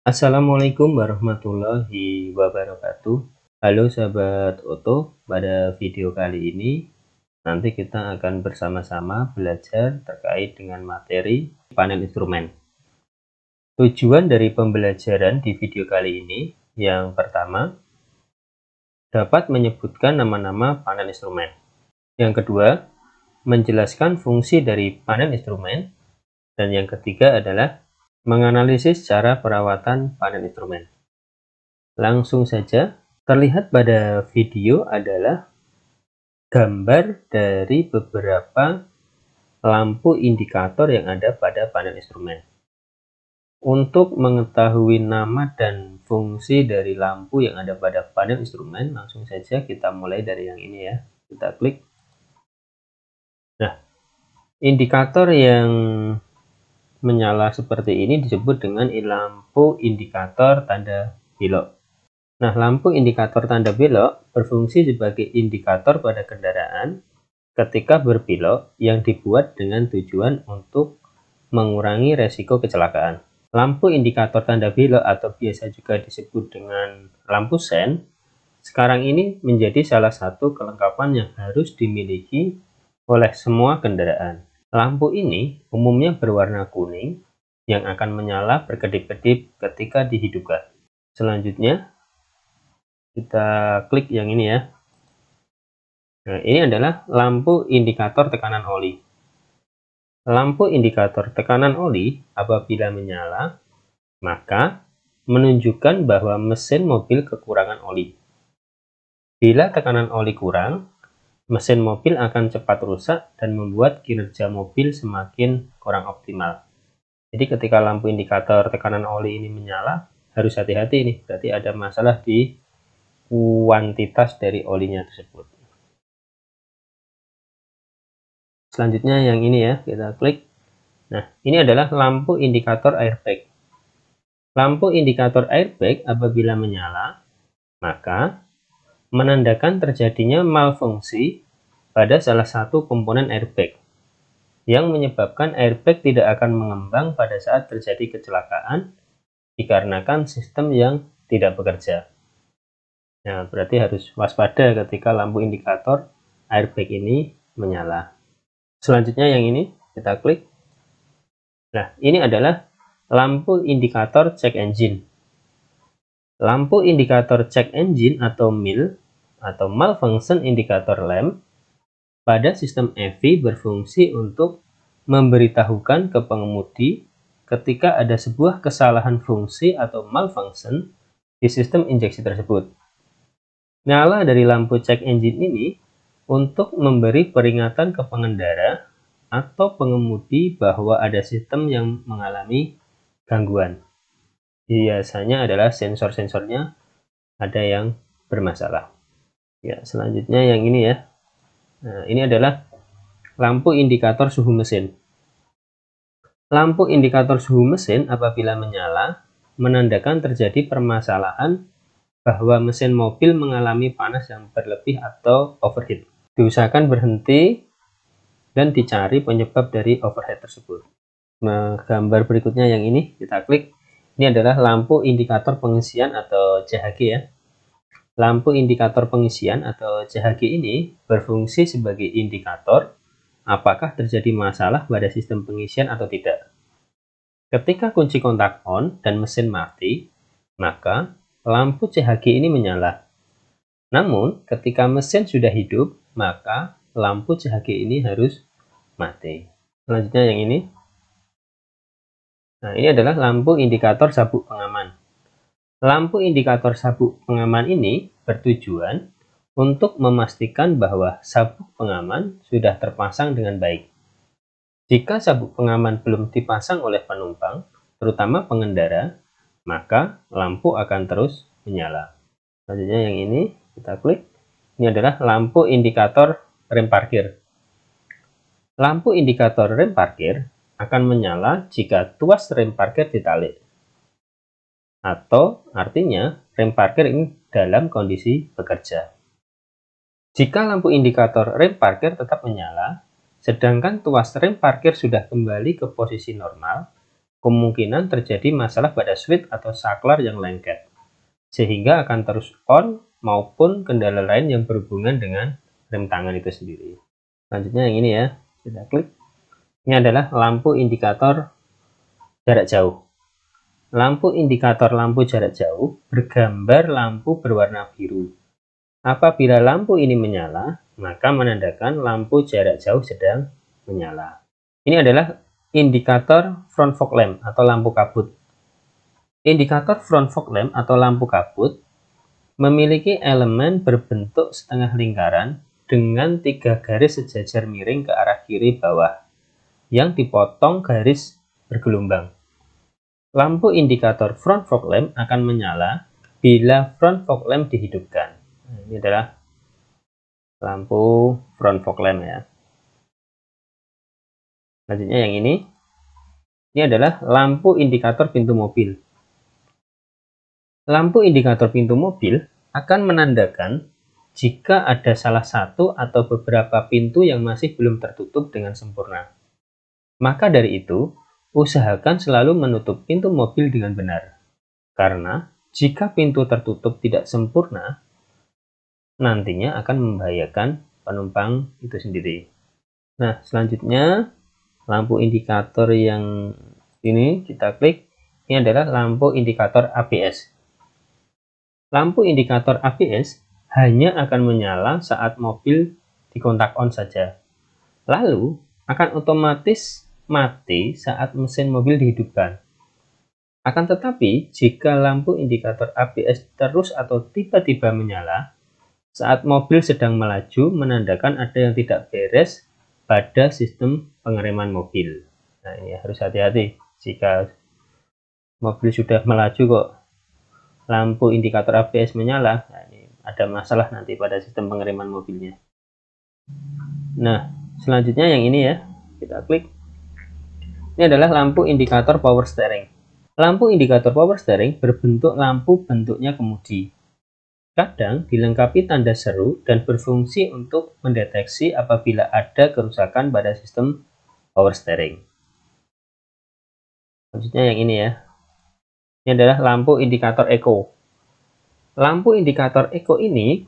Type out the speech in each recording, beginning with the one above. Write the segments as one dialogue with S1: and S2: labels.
S1: Assalamualaikum warahmatullahi wabarakatuh. Halo sahabat Oto, pada video kali ini nanti kita akan bersama-sama belajar terkait dengan materi panel instrumen. Tujuan dari pembelajaran di video kali ini yang pertama, dapat menyebutkan nama-nama panel instrumen. Yang kedua, menjelaskan fungsi dari panel instrumen. Dan yang ketiga adalah menganalisis cara perawatan panel instrumen. Langsung saja, terlihat pada video adalah gambar dari beberapa lampu indikator yang ada pada panel instrumen. Untuk mengetahui nama dan fungsi dari lampu yang ada pada panel instrumen, langsung saja kita mulai dari yang ini ya. Kita klik. Nah, indikator yang menyala seperti ini disebut dengan lampu indikator tanda belok. Nah, lampu indikator tanda belok berfungsi sebagai indikator pada kendaraan ketika berbelok yang dibuat dengan tujuan untuk mengurangi resiko kecelakaan. Lampu indikator tanda belok atau biasa juga disebut dengan lampu sen, sekarang ini menjadi salah satu kelengkapan yang harus dimiliki oleh semua kendaraan. Lampu ini umumnya berwarna kuning yang akan menyala berkedip-kedip ketika dihidupkan. Selanjutnya, kita klik yang ini ya. Nah, ini adalah lampu indikator tekanan oli. Lampu indikator tekanan oli apabila menyala, maka menunjukkan bahwa mesin mobil kekurangan oli. Bila tekanan oli kurang, mesin mobil akan cepat rusak dan membuat kinerja mobil semakin kurang optimal. Jadi ketika lampu indikator tekanan oli ini menyala, harus hati-hati nih, berarti ada masalah di kuantitas dari olinya tersebut. Selanjutnya yang ini ya, kita klik. Nah, ini adalah lampu indikator airbag. Lampu indikator airbag apabila menyala, maka menandakan terjadinya malfungsi pada salah satu komponen airbag, yang menyebabkan airbag tidak akan mengembang pada saat terjadi kecelakaan dikarenakan sistem yang tidak bekerja. Nah, berarti harus waspada ketika lampu indikator airbag ini menyala. Selanjutnya yang ini, kita klik. Nah, ini adalah lampu indikator check engine. Lampu indikator check engine atau MIL atau malfunction indicator lamp pada sistem EV berfungsi untuk memberitahukan ke pengemudi ketika ada sebuah kesalahan fungsi atau malfunction di sistem injeksi tersebut. Nyala dari lampu check engine ini untuk memberi peringatan ke pengendara atau pengemudi bahwa ada sistem yang mengalami gangguan. Biasanya adalah sensor-sensornya ada yang bermasalah. Ya, selanjutnya yang ini ya. Nah, ini adalah lampu indikator suhu mesin. Lampu indikator suhu mesin apabila menyala menandakan terjadi permasalahan bahwa mesin mobil mengalami panas yang berlebih atau overheat. Diusahakan berhenti dan dicari penyebab dari overheat tersebut. Nah, gambar berikutnya yang ini kita klik. Ini adalah lampu indikator pengisian atau CHG ya. Lampu indikator pengisian atau CHG ini berfungsi sebagai indikator apakah terjadi masalah pada sistem pengisian atau tidak. Ketika kunci kontak on dan mesin mati, maka lampu CHG ini menyala. Namun, ketika mesin sudah hidup, maka lampu CHG ini harus mati. Selanjutnya yang ini. Nah, ini adalah lampu indikator sabuk pengaman. Lampu indikator sabuk pengaman ini bertujuan untuk memastikan bahwa sabuk pengaman sudah terpasang dengan baik. Jika sabuk pengaman belum dipasang oleh penumpang, terutama pengendara, maka lampu akan terus menyala. Selanjutnya yang ini, kita klik. Ini adalah lampu indikator rem parkir. Lampu indikator rem parkir akan menyala jika tuas rem parkir ditarik. Atau artinya rem parkir ini dalam kondisi bekerja. Jika lampu indikator rem parkir tetap menyala, sedangkan tuas rem parkir sudah kembali ke posisi normal, kemungkinan terjadi masalah pada switch atau saklar yang lengket, sehingga akan terus on maupun kendala lain yang berhubungan dengan rem tangan itu sendiri. Selanjutnya yang ini ya, kita klik. Ini adalah lampu indikator jarak jauh. Lampu indikator lampu jarak jauh bergambar lampu berwarna biru. Apabila lampu ini menyala, maka menandakan lampu jarak jauh sedang menyala. Ini adalah indikator front fog lamp atau lampu kabut. Indikator front fog lamp atau lampu kabut memiliki elemen berbentuk setengah lingkaran dengan 3 garis sejajar miring ke arah kiri bawah yang dipotong garis bergelombang. Lampu indikator front fog lamp akan menyala bila front fog lamp dihidupkan. Nah, ini adalah lampu front fog lamp ya. Selanjutnya yang ini adalah lampu indikator pintu mobil. Lampu indikator pintu mobil akan menandakan jika ada salah satu atau beberapa pintu yang masih belum tertutup dengan sempurna. Maka dari itu, usahakan selalu menutup pintu mobil dengan benar. Karena jika pintu tertutup tidak sempurna, nantinya akan membahayakan penumpang itu sendiri. Nah, selanjutnya lampu indikator yang ini kita klik. Ini adalah lampu indikator ABS. Lampu indikator ABS hanya akan menyala saat mobil dikontak on saja. Lalu akan otomatis mati saat mesin mobil dihidupkan. Akan tetapi, jika lampu indikator ABS terus atau tiba-tiba menyala saat mobil sedang melaju, menandakan ada yang tidak beres pada sistem pengereman mobil. Nah, ini harus hati-hati. Jika mobil sudah melaju kok lampu indikator ABS menyala, nah ini ada masalah nanti pada sistem pengereman mobilnya. Nah, selanjutnya yang ini ya, kita klik. Ini adalah lampu indikator power steering. Lampu indikator power steering berbentuk lampu bentuknya kemudi. Kadang dilengkapi tanda seru dan berfungsi untuk mendeteksi apabila ada kerusakan pada sistem power steering. Selanjutnya yang ini ya. Ini adalah lampu indikator eco. Lampu indikator eco ini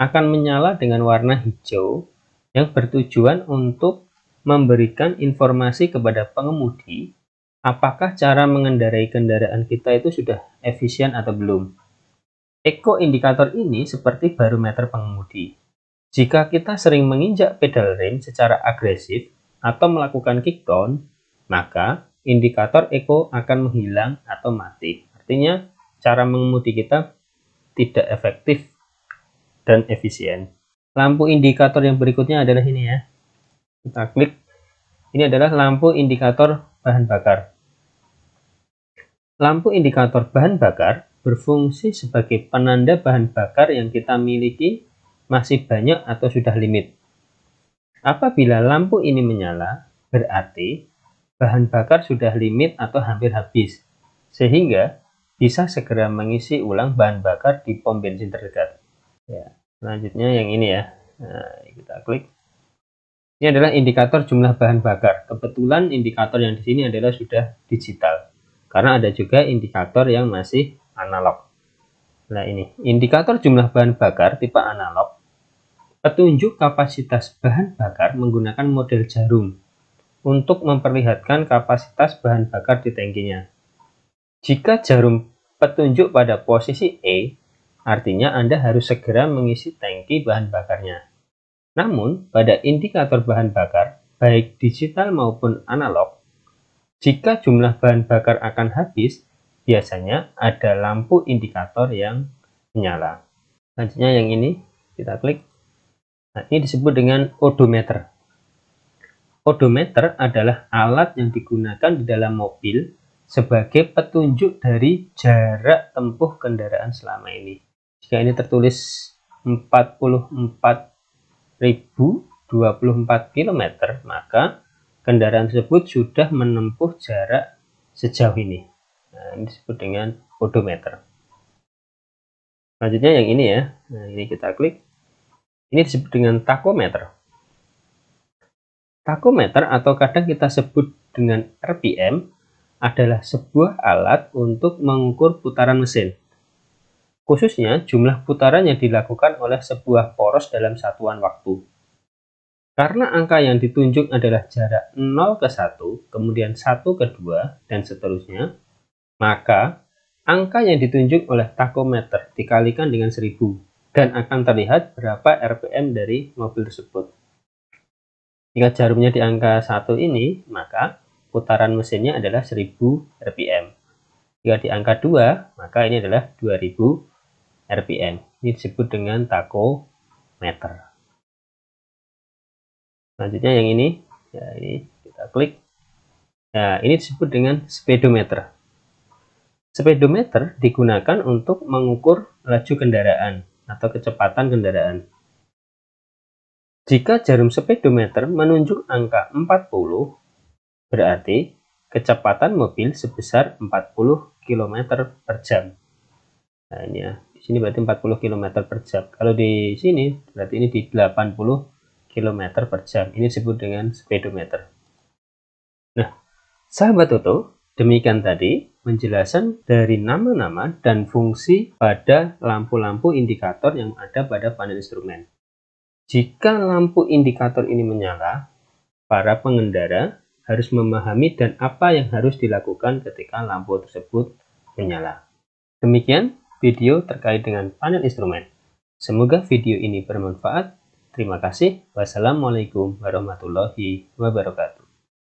S1: akan menyala dengan warna hijau yang bertujuan untuk memberikan informasi kepada pengemudi apakah cara mengendarai kendaraan kita itu sudah efisien atau belum. Eco indikator ini seperti barometer pengemudi. Jika kita sering menginjak pedal rem secara agresif atau melakukan kickdown, maka indikator eco akan menghilang atau mati. Artinya, cara mengemudi kita tidak efektif dan efisien. Lampu indikator yang berikutnya adalah ini ya. Kita klik. Ini adalah lampu indikator bahan bakar. Lampu indikator bahan bakar berfungsi sebagai penanda bahan bakar yang kita miliki masih banyak atau sudah limit. Apabila lampu ini menyala, berarti bahan bakar sudah limit atau hampir habis, sehingga bisa segera mengisi ulang bahan bakar di pom bensin terdekat. Ya, selanjutnya yang ini ya, nah, kita klik. Ini adalah indikator jumlah bahan bakar. Kebetulan indikator yang di sini adalah sudah digital, karena ada juga indikator yang masih analog. Nah ini, indikator jumlah bahan bakar tipe analog. Petunjuk kapasitas bahan bakar menggunakan model jarum untuk memperlihatkan kapasitas bahan bakar di tangkinya. Jika jarum petunjuk pada posisi E, artinya Anda harus segera mengisi tangki bahan bakarnya. Namun, pada indikator bahan bakar, baik digital maupun analog, jika jumlah bahan bakar akan habis, biasanya ada lampu indikator yang menyala. Selanjutnya yang ini, kita klik. Nah, ini disebut dengan odometer. Odometer adalah alat yang digunakan di dalam mobil sebagai petunjuk dari jarak tempuh kendaraan selama ini. Jika ini tertulis 44.024 km, maka kendaraan tersebut sudah menempuh jarak sejauh ini. Nah, ini disebut dengan odometer. Selanjutnya yang ini ya, nah ini kita klik. Ini disebut dengan tachometer. Tachometer atau kadang kita sebut dengan RPM adalah sebuah alat untuk mengukur putaran mesin. Khususnya jumlah putaran yang dilakukan oleh sebuah poros dalam satuan waktu. Karena angka yang ditunjuk adalah jarak 0 ke 1, kemudian 1 ke 2, dan seterusnya, maka angka yang ditunjuk oleh takometer dikalikan dengan 1000, dan akan terlihat berapa RPM dari mobil tersebut. Jika jarumnya di angka 1 ini, maka putaran mesinnya adalah 1000 RPM. Jika di angka 2, maka ini adalah 2000 RPM. Ini disebut dengan takometer. Selanjutnya yang ini, ya ini kita klik. Nah, ini disebut dengan speedometer. Speedometer digunakan untuk mengukur laju kendaraan atau kecepatan kendaraan. Jika jarum speedometer menunjuk angka 40, berarti kecepatan mobil sebesar 40 km per jam. Nah, ini ya. Di sini berarti 40 km per jam. Kalau di sini berarti ini di 80 km per jam. Ini disebut dengan speedometer. Nah, sahabat Oto, demikian tadi penjelasan dari nama-nama dan fungsi pada lampu-lampu indikator yang ada pada panel instrumen. Jika lampu indikator ini menyala, para pengendara harus memahami dan apa yang harus dilakukan ketika lampu tersebut menyala. Demikian video terkait dengan panel instrumen. Semoga video ini bermanfaat. Terima kasih. Wassalamualaikum warahmatullahi wabarakatuh.